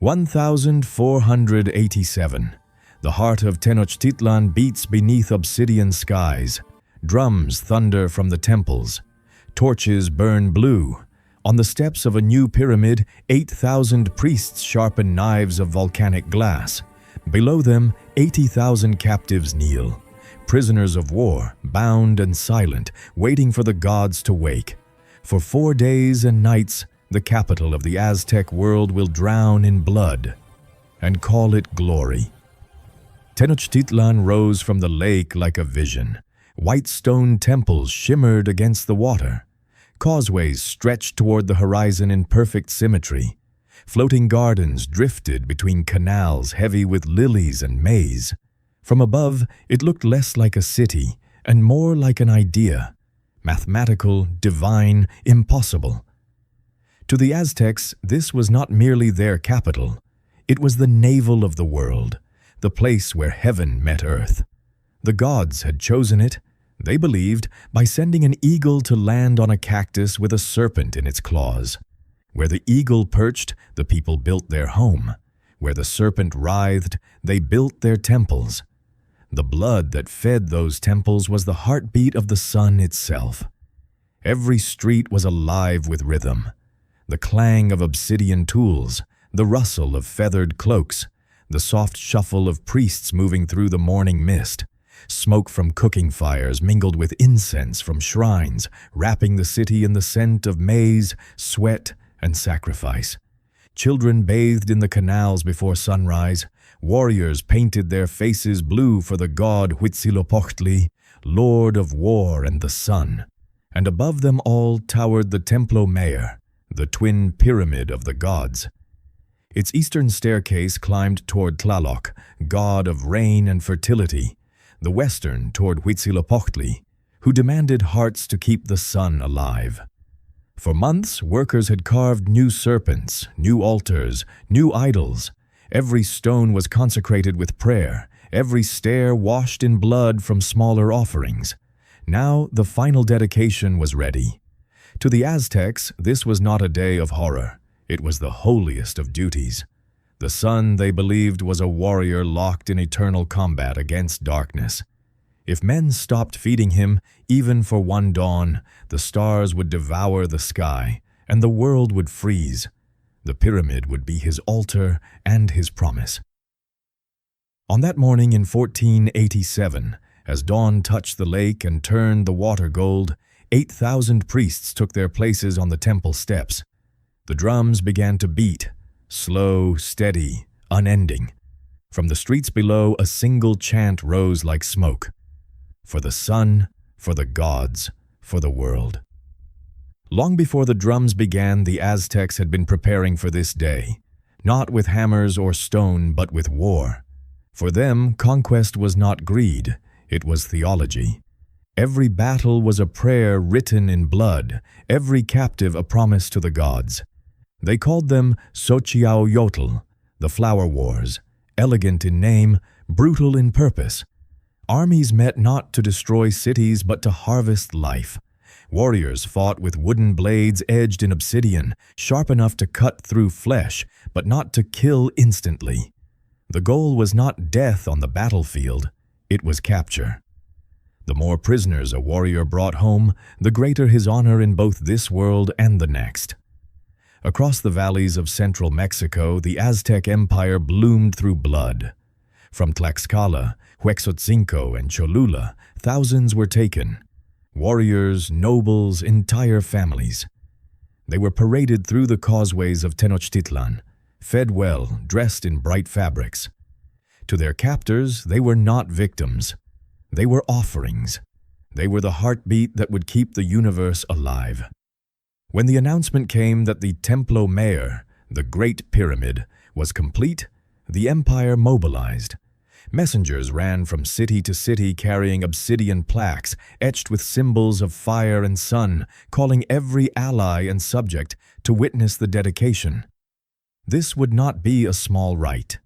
1487. The heart of Tenochtitlan beats beneath obsidian skies. Drums thunder from the temples. Torches burn blue. On the steps of a new pyramid, 8,000 priests sharpen knives of volcanic glass. Below them, 80,000 captives kneel. Prisoners of war, bound and silent, waiting for the gods to wake. For 4 days and nights, the capital of the Aztec world will drown in blood and call it glory. Tenochtitlan rose from the lake like a vision. White stone temples shimmered against the water. Causeways stretched toward the horizon in perfect symmetry. Floating gardens drifted between canals heavy with lilies and maize. From above, it looked less like a city and more like an idea. Mathematical, divine, impossible. To the Aztecs, this was not merely their capital. It was the navel of the world, the place where heaven met earth. The gods had chosen it, they believed, by sending an eagle to land on a cactus with a serpent in its claws. Where the eagle perched, the people built their home. Where the serpent writhed, they built their temples. The blood that fed those temples was the heartbeat of the sun itself. Every street was alive with rhythm. The clang of obsidian tools, the rustle of feathered cloaks, the soft shuffle of priests moving through the morning mist. Smoke from cooking fires mingled with incense from shrines, wrapping the city in the scent of maize, sweat, and sacrifice. Children bathed in the canals before sunrise. Warriors painted their faces blue for the god Huitzilopochtli, lord of war and the sun. And above them all towered the Templo Mayor, the twin pyramid of the gods. Its eastern staircase climbed toward Tlaloc, god of rain and fertility, the western toward Huitzilopochtli, who demanded hearts to keep the sun alive. For months, workers had carved new serpents, new altars, new idols. Every stone was consecrated with prayer, every stair washed in blood from smaller offerings. Now the final dedication was ready. To the Aztecs, this was not a day of horror. It was the holiest of duties. The sun, they believed, was a warrior locked in eternal combat against darkness. If men stopped feeding him, even for one dawn, the stars would devour the sky, and the world would freeze. The pyramid would be his altar and his promise. On that morning in 1487, as dawn touched the lake and turned the water gold, 8,000 priests took their places on the temple steps. The drums began to beat, slow, steady, unending. From the streets below, a single chant rose like smoke. For the sun, for the gods, for the world. Long before the drums began, the Aztecs had been preparing for this day, not with hammers or stone, but with war. For them, conquest was not greed, it was theology. Every battle was a prayer written in blood, every captive a promise to the gods. They called them Xochiaoyotl, the flower wars, elegant in name, brutal in purpose. Armies met not to destroy cities but to harvest life. Warriors fought with wooden blades edged in obsidian, sharp enough to cut through flesh, but not to kill instantly. The goal was not death on the battlefield, it was capture. The more prisoners a warrior brought home, the greater his honor in both this world and the next. Across the valleys of central Mexico, the Aztec Empire bloomed through blood. From Tlaxcala, Huexotzinco, and Cholula, thousands were taken. Warriors, nobles, entire families. They were paraded through the causeways of Tenochtitlan, fed well, dressed in bright fabrics. To their captors, they were not victims. They were offerings. They were the heartbeat that would keep the universe alive. When the announcement came that the Templo Mayor, the Great Pyramid, was complete, the empire mobilized. Messengers ran from city to city carrying obsidian plaques etched with symbols of fire and sun, calling every ally and subject to witness the dedication. This would not be a small rite.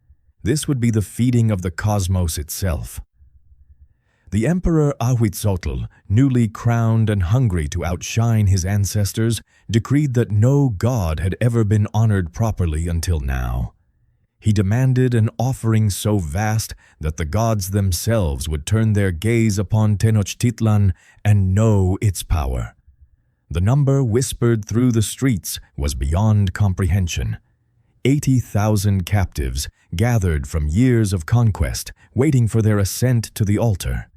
This would be the feeding of the cosmos itself. The Emperor Ahuitzotl, newly crowned and hungry to outshine his ancestors, decreed that no god had ever been honored properly until now. He demanded an offering so vast that the gods themselves would turn their gaze upon Tenochtitlan and know its power. The number whispered through the streets was beyond comprehension. 80,000 captives gathered from years of conquest, waiting for their ascent to the altar.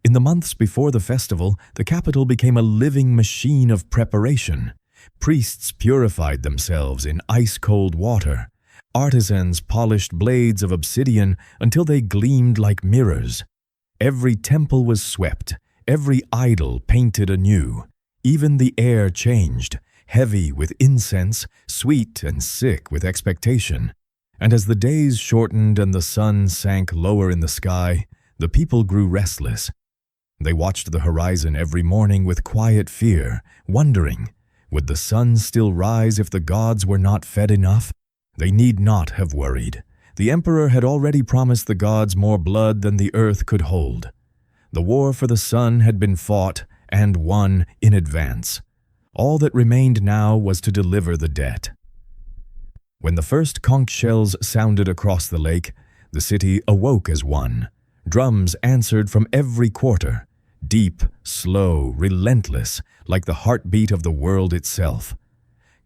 In the months before the festival, the capital became a living machine of preparation. Priests purified themselves in ice-cold water. Artisans polished blades of obsidian until they gleamed like mirrors. Every temple was swept, every idol painted anew. Even the air changed, heavy with incense, sweet and sick with expectation. And as the days shortened and the sun sank lower in the sky, the people grew restless. They watched the horizon every morning with quiet fear, wondering, would the sun still rise if the gods were not fed enough? They need not have worried. The emperor had already promised the gods more blood than the earth could hold. The war for the sun had been fought and won in advance. All that remained now was to deliver the debt. When the first conch shells sounded across the lake, the city awoke as one. Drums answered from every quarter, deep, slow, relentless, like the heartbeat of the world itself.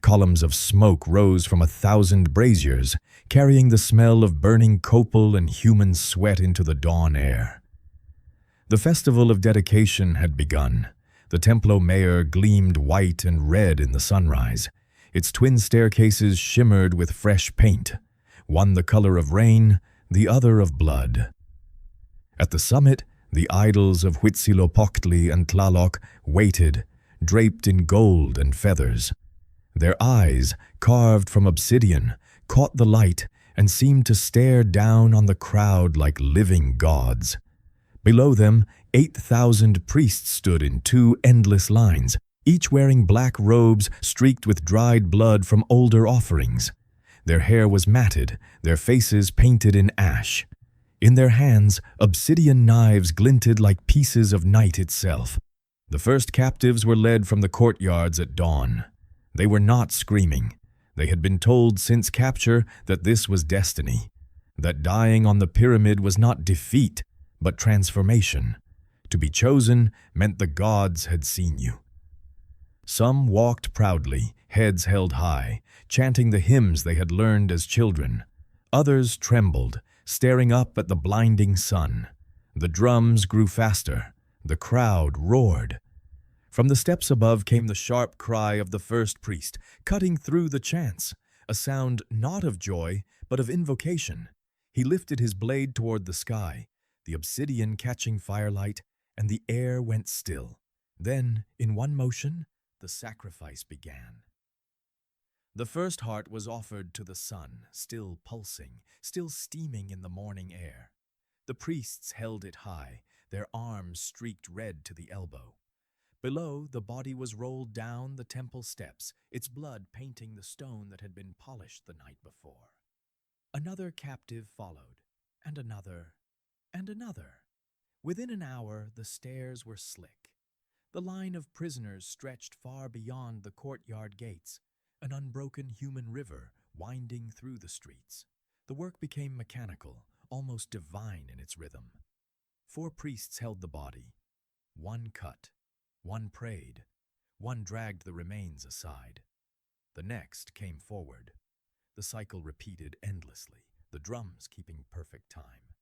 Columns of smoke rose from 1,000 braziers, carrying the smell of burning copal and human sweat into the dawn air. The festival of dedication had begun. The Templo Mayor gleamed white and red in the sunrise. Its twin staircases shimmered with fresh paint, one the color of rain, the other of blood. At the summit, the idols of Huitzilopochtli and Tlaloc waited, draped in gold and feathers. Their eyes, carved from obsidian, caught the light and seemed to stare down on the crowd like living gods. Below them, 8,000 priests stood in two endless lines, each wearing black robes streaked with dried blood from older offerings. Their hair was matted, their faces painted in ash. In their hands, obsidian knives glinted like pieces of night itself. The first captives were led from the courtyards at dawn. They were not screaming. They had been told since capture that this was destiny, that dying on the pyramid was not defeat, but transformation. To be chosen meant the gods had seen you. Some walked proudly, heads held high, chanting the hymns they had learned as children. Others trembled, staring up at the blinding sun. The drums grew faster. The crowd roared. From the steps above came the sharp cry of the first priest, cutting through the chants, a sound not of joy, but of invocation. He lifted his blade toward the sky, the obsidian catching firelight, and the air went still. Then, in one motion, the sacrifice began. The first heart was offered to the sun, still pulsing, still steaming in the morning air. The priests held it high, their arms streaked red to the elbow. Below, the body was rolled down the temple steps, its blood painting the stone that had been polished the night before. Another captive followed, and another, and another. Within an hour, the stairs were slick. The line of prisoners stretched far beyond the courtyard gates, an unbroken human river winding through the streets. The work became mechanical, almost divine in its rhythm. 4 priests held the body. One cut, one prayed, one dragged the remains aside. The next came forward. The cycle repeated endlessly, the drums keeping perfect time.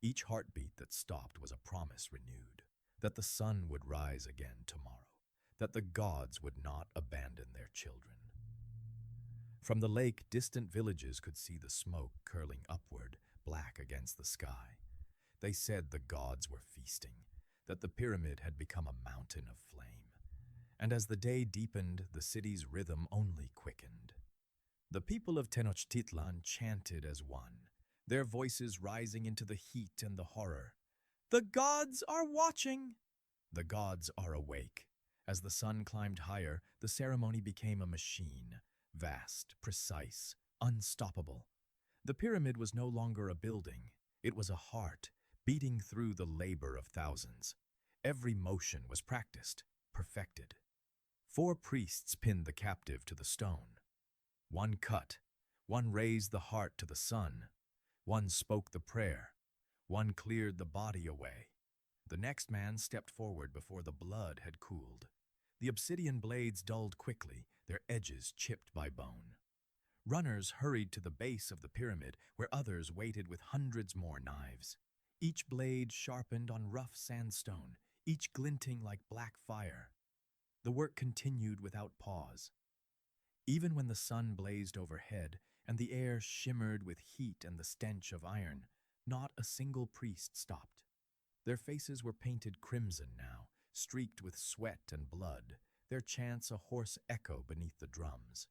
Each heartbeat that stopped was a promise renewed, that the sun would rise again tomorrow, that the gods would not abandon their children. From the lake, distant villages could see the smoke curling upward, black against the sky. They said the gods were feasting, that the pyramid had become a mountain of flame. And as the day deepened, the city's rhythm only quickened. The people of Tenochtitlan chanted as one, their voices rising into the heat and the horror. The gods are watching! The gods are awake. As the sun climbed higher, the ceremony became a machine, vast, precise, unstoppable. The pyramid was no longer a building. It was a heart, beating through the labor of thousands. Every motion was practiced, perfected. 4 priests pinned the captive to the stone. One cut, One raised the heart to the sun. One spoke the prayer. One cleared the body away. The next man stepped forward before the blood had cooled. The obsidian blades dulled quickly, their edges chipped by bone. Runners hurried to the base of the pyramid, where others waited with hundreds more knives. Each blade sharpened on rough sandstone, each glinting like black fire. The work continued without pause. Even when the sun blazed overhead and the air shimmered with heat and the stench of iron, not a single priest stopped. Their faces were painted crimson now, streaked with sweat and blood, their chants a hoarse echo beneath the drums.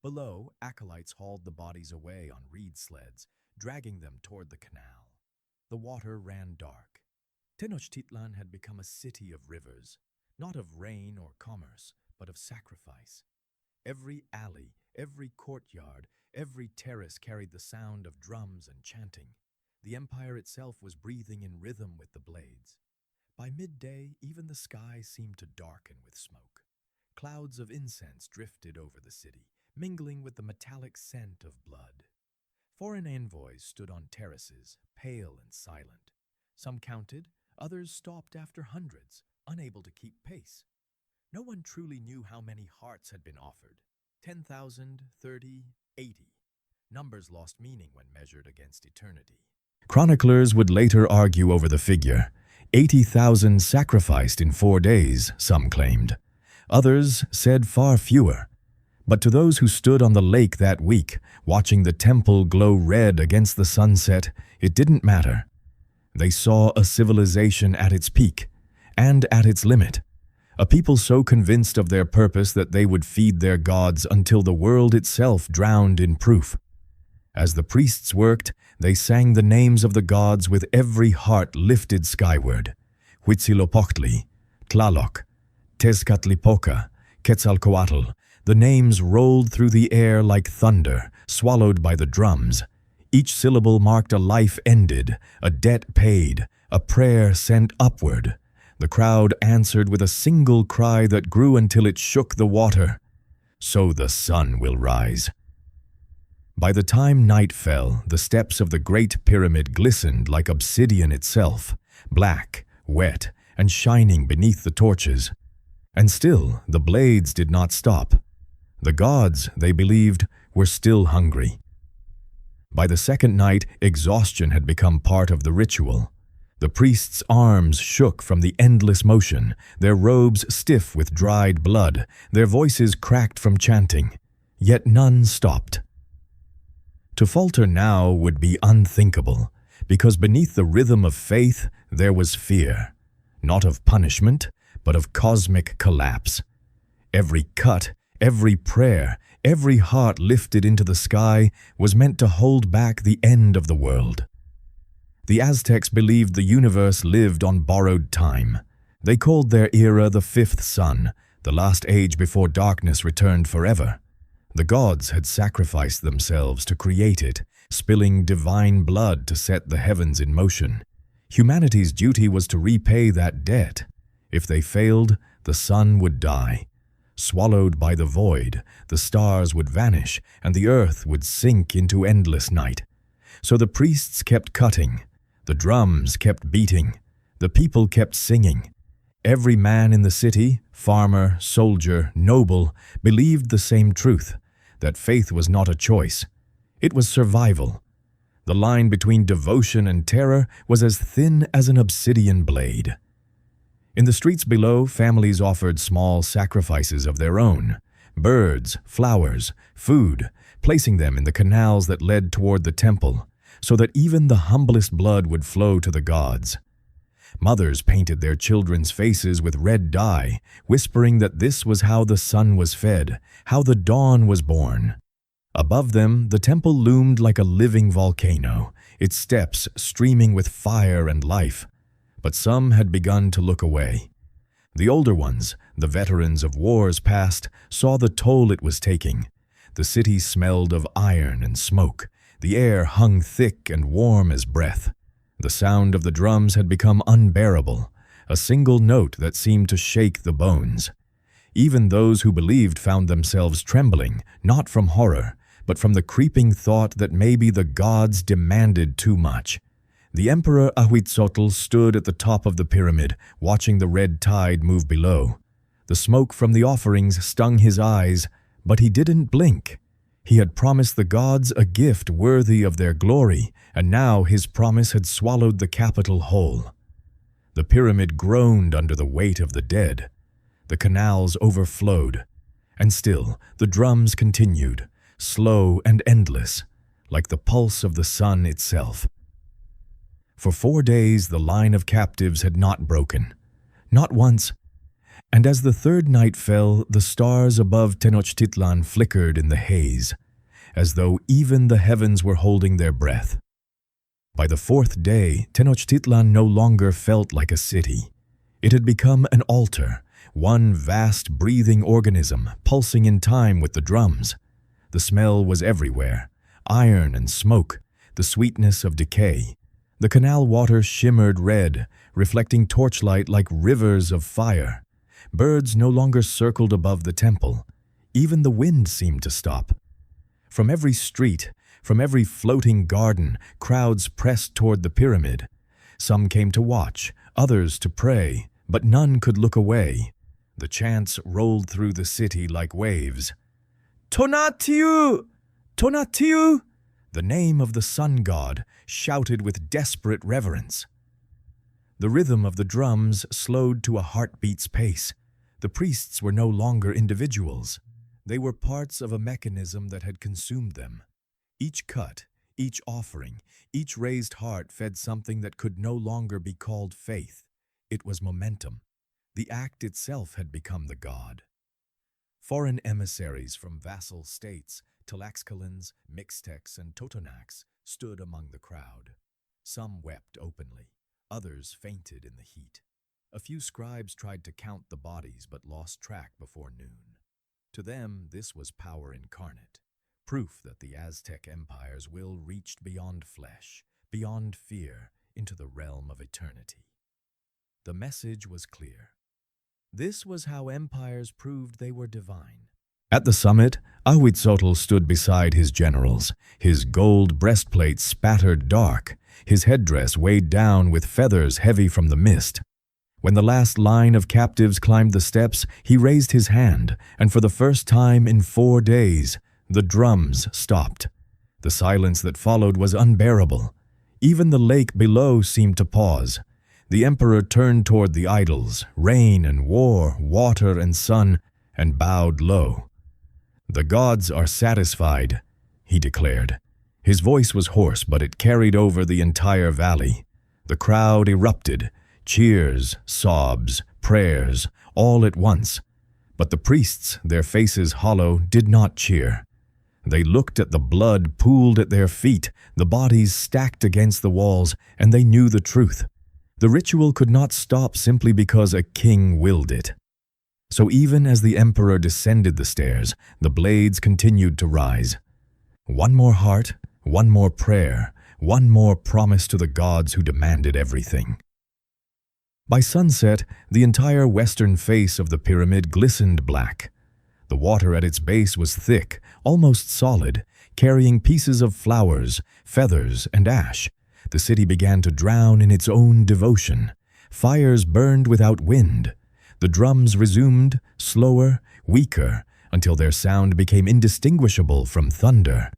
Below, acolytes hauled the bodies away on reed sleds, dragging them toward the canal. The water ran dark. Tenochtitlan had become a city of rivers, not of rain or commerce, but of sacrifice. Every alley, every courtyard, every terrace carried the sound of drums and chanting. The empire itself was breathing in rhythm with the blades. By midday, even the sky seemed to darken with smoke. Clouds of incense drifted over the city, mingling with the metallic scent of blood. Foreign envoys stood on terraces, pale and silent. Some counted, others stopped after hundreds, unable to keep pace. No one truly knew how many hearts had been offered. 10,000, 30, 80. Numbers lost meaning when measured against eternity. Chroniclers would later argue over the figure. 80,000 sacrificed in 4 days, some claimed. Others said far fewer. But to those who stood on the lake that week, watching the temple glow red against the sunset, it didn't matter. They saw a civilization at its peak and at its limit. A people so convinced of their purpose that they would feed their gods until the world itself drowned in proof. As the priests worked, they sang the names of the gods with every heart lifted skyward. Huitzilopochtli, Tlaloc, Tezcatlipoca, Quetzalcoatl. The names rolled through the air like thunder, swallowed by the drums. Each syllable marked a life ended, a debt paid, a prayer sent upward. The crowd answered with a single cry that grew until it shook the water. So the sun will rise. By the time night fell, the steps of the Great Pyramid glistened like obsidian itself, black, wet, and shining beneath the torches. And still, the blades did not stop. The gods, they believed, were still hungry. By the second night, exhaustion had become part of the ritual. The priests' arms shook from the endless motion, their robes stiff with dried blood, their voices cracked from chanting. Yet none stopped. To falter now would be unthinkable, because beneath the rhythm of faith there was fear, not of punishment, but of cosmic collapse. Every cut, every prayer, every heart lifted into the sky was meant to hold back the end of the world. The Aztecs believed the universe lived on borrowed time. They called their era the fifth sun, the last age before darkness returned forever. The gods had sacrificed themselves to create it, spilling divine blood to set the heavens in motion. Humanity's duty was to repay that debt. If they failed, the sun would die. Swallowed by the void, the stars would vanish, and the earth would sink into endless night. So the priests kept cutting, the drums kept beating, the people kept singing. Every man in the city, farmer, soldier, noble, believed the same truth, that faith was not a choice. It was survival. The line between devotion and terror was as thin as an obsidian blade. In the streets below, families offered small sacrifices of their own, birds, flowers, food, placing them in the canals that led toward the temple, so that even the humblest blood would flow to the gods. Mothers painted their children's faces with red dye, whispering that this was how the sun was fed, how the dawn was born. Above them, the temple loomed like a living volcano, its steps streaming with fire and life. But some had begun to look away. The older ones, the veterans of wars past, saw the toll it was taking. The city smelled of iron and smoke. The air hung thick and warm as breath. The sound of the drums had become unbearable, a single note that seemed to shake the bones. Even those who believed found themselves trembling, not from horror, but from the creeping thought that maybe the gods demanded too much. The Emperor Ahuitzotl stood at the top of the pyramid, watching the red tide move below. The smoke from the offerings stung his eyes, but he didn't blink. He had promised the gods a gift worthy of their glory, and now his promise had swallowed the capital whole. The pyramid groaned under the weight of the dead. The canals overflowed, and still the drums continued, slow and endless, like the pulse of the sun itself. For 4 days the line of captives had not broken, not once, and as the third night fell, the stars above Tenochtitlan flickered in the haze, as though even the heavens were holding their breath. By the 4th day, Tenochtitlan no longer felt like a city. It had become an altar, one vast breathing organism, pulsing in time with the drums. The smell was everywhere, iron and smoke, the sweetness of decay. The canal water shimmered red, reflecting torchlight like rivers of fire. Birds no longer circled above the temple. Even the wind seemed to stop. From every street, from every floating garden, crowds pressed toward the pyramid. Some came to watch, others to pray, but none could look away. The chants rolled through the city like waves. Tonatiuh! Tonatiuh! The name of the sun god, shouted with desperate reverence. The rhythm of the drums slowed to a heartbeat's pace. The priests were no longer individuals. They were parts of a mechanism that had consumed them. Each cut, each offering, each raised heart fed something that could no longer be called faith. It was momentum. The act itself had become the god. Foreign emissaries from vassal states, Tlaxcalans, Mixtecs, and Totonacs, stood among the crowd. Some wept openly, others fainted in the heat. A few scribes tried to count the bodies but lost track before noon. To them, this was power incarnate, proof that the Aztec Empire's will reached beyond flesh, beyond fear, into the realm of eternity. The message was clear. This was how empires proved they were divine. At the summit, Ahuitzotl stood beside his generals, his gold breastplate spattered dark, his headdress weighed down with feathers heavy from the mist. When the last line of captives climbed the steps, he raised his hand, and for the first time in 4 days, the drums stopped. The silence that followed was unbearable. Even the lake below seemed to pause. The emperor turned toward the idols, rain and war, water and sun, and bowed low. "The gods are satisfied," he declared. His voice was hoarse, but it carried over the entire valley. The crowd erupted, cheers, sobs, prayers, all at once. But the priests, their faces hollow, did not cheer. They looked at the blood pooled at their feet, the bodies stacked against the walls, and they knew the truth. The ritual could not stop simply because a king willed it. So even as the emperor descended the stairs, the blades continued to rise. One more heart, one more prayer, one more promise to the gods who demanded everything. By sunset, the entire western face of the pyramid glistened black. The water at its base was thick, almost solid, carrying pieces of flowers, feathers, and ash. The city began to drown in its own devotion. Fires burned without wind. The drums resumed, slower, weaker, until their sound became indistinguishable from thunder.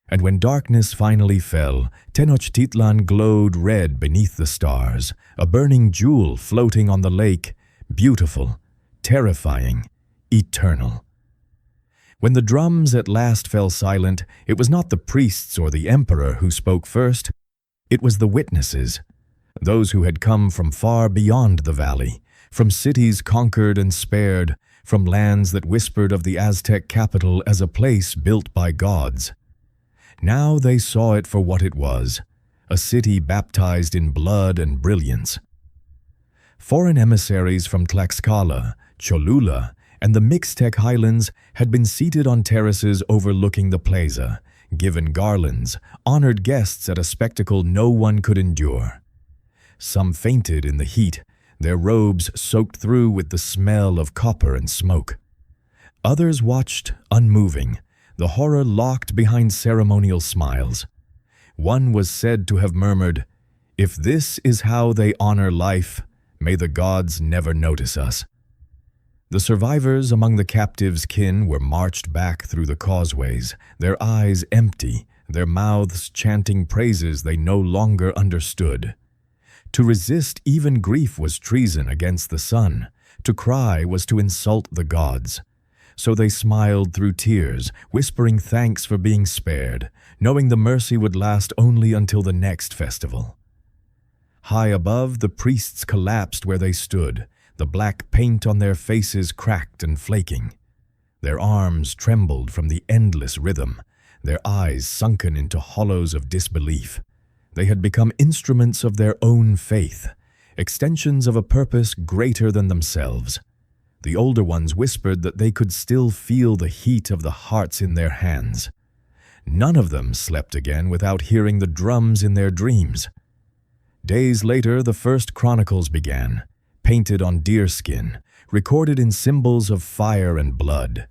And when darkness finally fell, Tenochtitlan glowed red beneath the stars, a burning jewel floating on the lake, beautiful, terrifying, eternal. When the drums at last fell silent, it was not the priests or the emperor who spoke first. It was the witnesses, those who had come from far beyond the valley, from cities conquered and spared, from lands that whispered of the Aztec capital as a place built by gods. Now they saw it for what it was, a city baptized in blood and brilliance. Foreign emissaries from Tlaxcala, Cholula, and the Mixtec highlands had been seated on terraces overlooking the plaza, given garlands, honored guests at a spectacle no one could endure. Some fainted in the heat, their robes soaked through with the smell of copper and smoke. Others watched, unmoving, the horror locked behind ceremonial smiles. One was said to have murmured, "If this is how they honor life, may the gods never notice us." The survivors among the captives' kin were marched back through the causeways, their eyes empty, their mouths chanting praises they no longer understood. To resist even grief was treason against the sun. To cry was to insult the gods. So they smiled through tears, whispering thanks for being spared, knowing the mercy would last only until the next festival. High above, the priests collapsed where they stood, the black paint on their faces cracked and flaking. Their arms trembled from the endless rhythm, their eyes sunken into hollows of disbelief. They had become instruments of their own faith, extensions of a purpose greater than themselves. The older ones whispered that they could still feel the heat of the hearts in their hands. None of them slept again without hearing the drums in their dreams. Days later, the first chronicles began, painted on deerskin, recorded in symbols of fire and blood.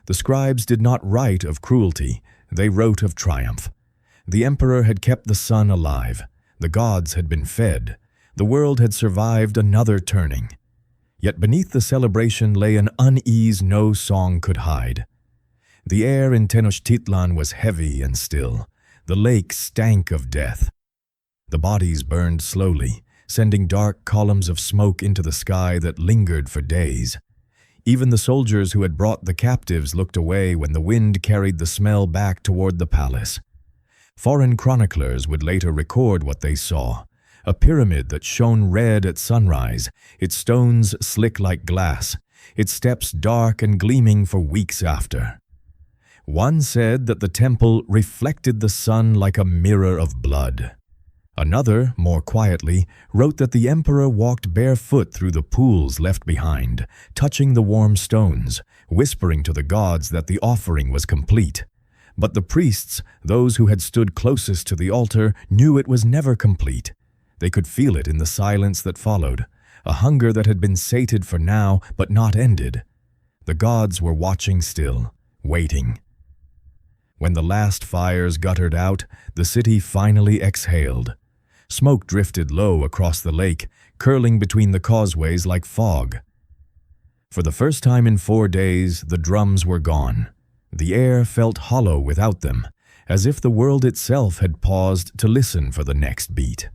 The scribes did not write of cruelty, they wrote of triumph. The emperor had kept the sun alive, the gods had been fed, the world had survived another turning. Yet beneath the celebration lay an unease no song could hide. The air in Tenochtitlan was heavy and still. The lake stank of death. The bodies burned slowly, sending dark columns of smoke into the sky that lingered for days. Even the soldiers who had brought the captives looked away when the wind carried the smell back toward the palace. Foreign chroniclers would later record what they saw. A pyramid that shone red at sunrise, its stones slick like glass, its steps dark and gleaming for weeks after. One said that the temple reflected the sun like a mirror of blood. Another, more quietly, wrote that the emperor walked barefoot through the pools left behind, touching the warm stones, whispering to the gods that the offering was complete. But the priests, those who had stood closest to the altar, knew it was never complete. They could feel it in the silence that followed, a hunger that had been sated for now but not ended. The gods were watching still, waiting. When the last fires guttered out, the city finally exhaled. Smoke drifted low across the lake, curling between the causeways like fog. For the first time in 4 days, the drums were gone. The air felt hollow without them, as if the world itself had paused to listen for the next beat.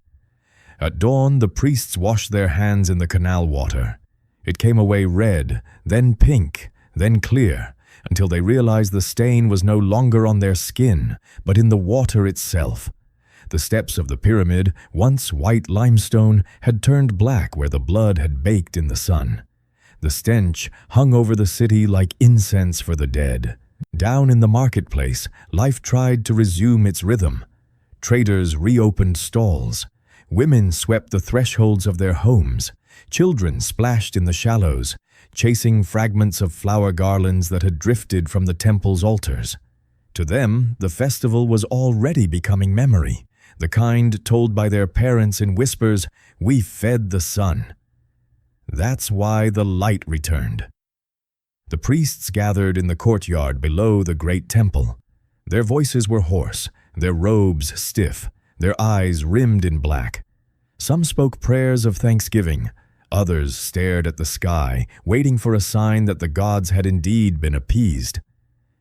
At dawn, the priests washed their hands in the canal water. It came away red, then pink, then clear, until they realized the stain was no longer on their skin, but in the water itself. The steps of the pyramid, once white limestone, had turned black where the blood had baked in the sun. The stench hung over the city like incense for the dead. Down in the marketplace, life tried to resume its rhythm. Traders reopened stalls. Women swept the thresholds of their homes. Children splashed in the shallows, chasing fragments of flower garlands that had drifted from the temple's altars. To them, the festival was already becoming memory, the kind told by their parents in whispers, "We fed the sun." That's why the light returned. The priests gathered in the courtyard below the great temple. Their voices were hoarse, their robes stiff, their eyes rimmed in black. Some spoke prayers of thanksgiving. Others stared at the sky, waiting for a sign that the gods had indeed been appeased.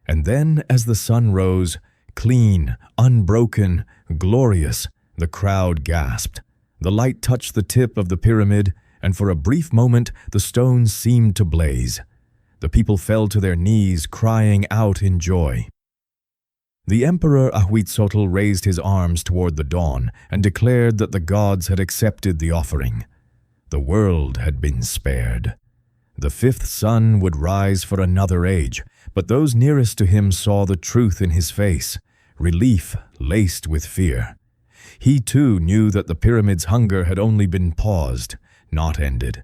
And then, as the sun rose, clean, unbroken, glorious, the crowd gasped. The light touched the tip of the pyramid, and for a brief moment the stones seemed to blaze. The people fell to their knees, crying out in joy. The Emperor Ahuitzotl raised his arms toward the dawn and declared that the gods had accepted the offering. The world had been spared. The fifth sun would rise for another age, but those nearest to him saw the truth in his face, relief laced with fear. He too knew that the pyramid's hunger had only been paused, not ended.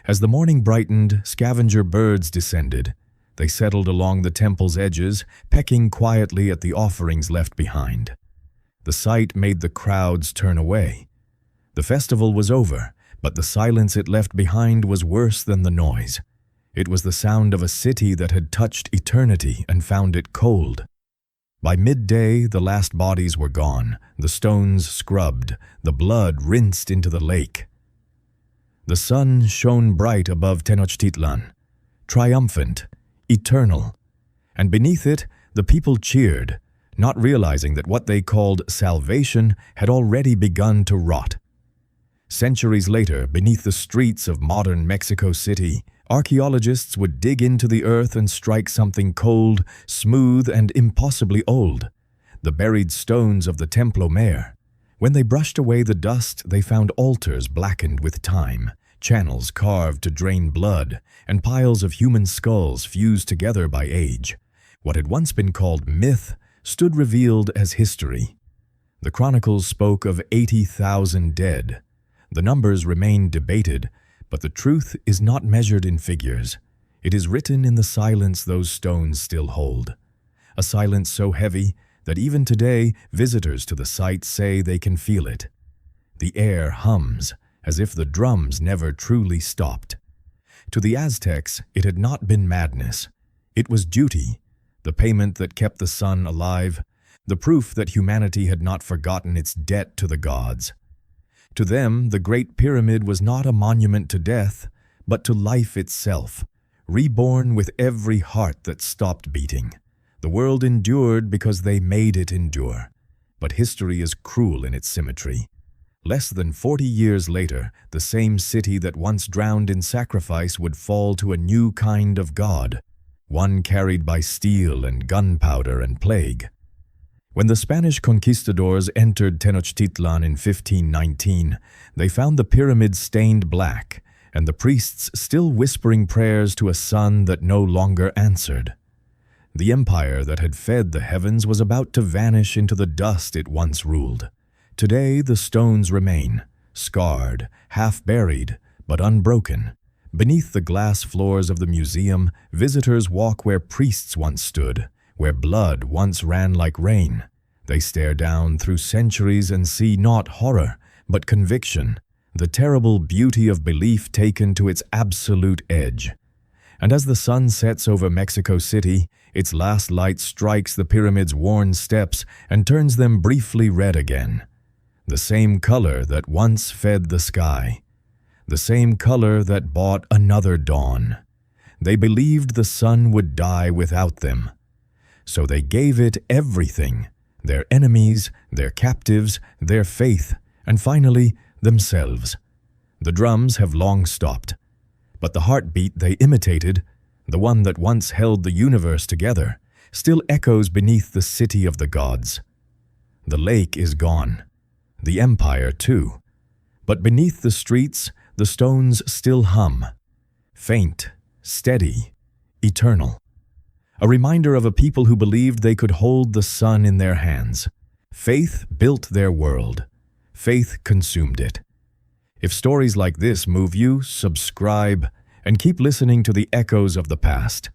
As the morning brightened, scavenger birds descended. They settled along the temple's edges, pecking quietly at the offerings left behind. The sight made the crowds turn away. The festival was over, but the silence it left behind was worse than the noise. It was the sound of a city that had touched eternity and found it cold. By midday, the last bodies were gone, the stones scrubbed, the blood rinsed into the lake. The sun shone bright above Tenochtitlan, triumphant, eternal, and beneath it, the people cheered, not realizing that what they called salvation had already begun to rot. Centuries later, beneath the streets of modern Mexico City, archaeologists would dig into the earth and strike something cold, smooth, and impossibly old, the buried stones of the Templo Mayor. When they brushed away the dust, they found altars blackened with time, channels carved to drain blood, and piles of human skulls fused together by age. What had once been called myth stood revealed as history. The chronicles spoke of 80,000 dead. The numbers remain debated, but the truth is not measured in figures. It is written in the silence those stones still hold. A silence so heavy that even today visitors to the site say they can feel it. The air hums as if the drums never truly stopped. To the Aztecs, it had not been madness. It was duty, the payment that kept the sun alive, the proof that humanity had not forgotten its debt to the gods. To them, the Great Pyramid was not a monument to death, but to life itself, reborn with every heart that stopped beating. The world endured because they made it endure. But history is cruel in its symmetry. Less than 40 years later, the same city that once drowned in sacrifice would fall to a new kind of god, one carried by steel and gunpowder and plague. When the Spanish conquistadors entered Tenochtitlan in 1519, they found the pyramid stained black and the priests still whispering prayers to a sun that no longer answered. The empire that had fed the heavens was about to vanish into the dust it once ruled. Today the stones remain, scarred, half-buried, but unbroken. Beneath the glass floors of the museum, visitors walk where priests once stood, where blood once ran like rain. They stare down through centuries and see not horror, but conviction, the terrible beauty of belief taken to its absolute edge. And as the sun sets over Mexico City, its last light strikes the pyramid's worn steps and turns them briefly red again. The same color that once fed the sky. The same color that bought another dawn. They believed the sun would die without them. So they gave it everything, their enemies, their captives, their faith, and finally, themselves. The drums have long stopped, but the heartbeat they imitated, the one that once held the universe together, still echoes beneath the city of the gods. The lake is gone, the empire too, but beneath the streets, the stones still hum, faint, steady, eternal. A reminder of a people who believed they could hold the sun in their hands. Faith built their world. Faith consumed it. If stories like this move you, subscribe and keep listening to the echoes of the past.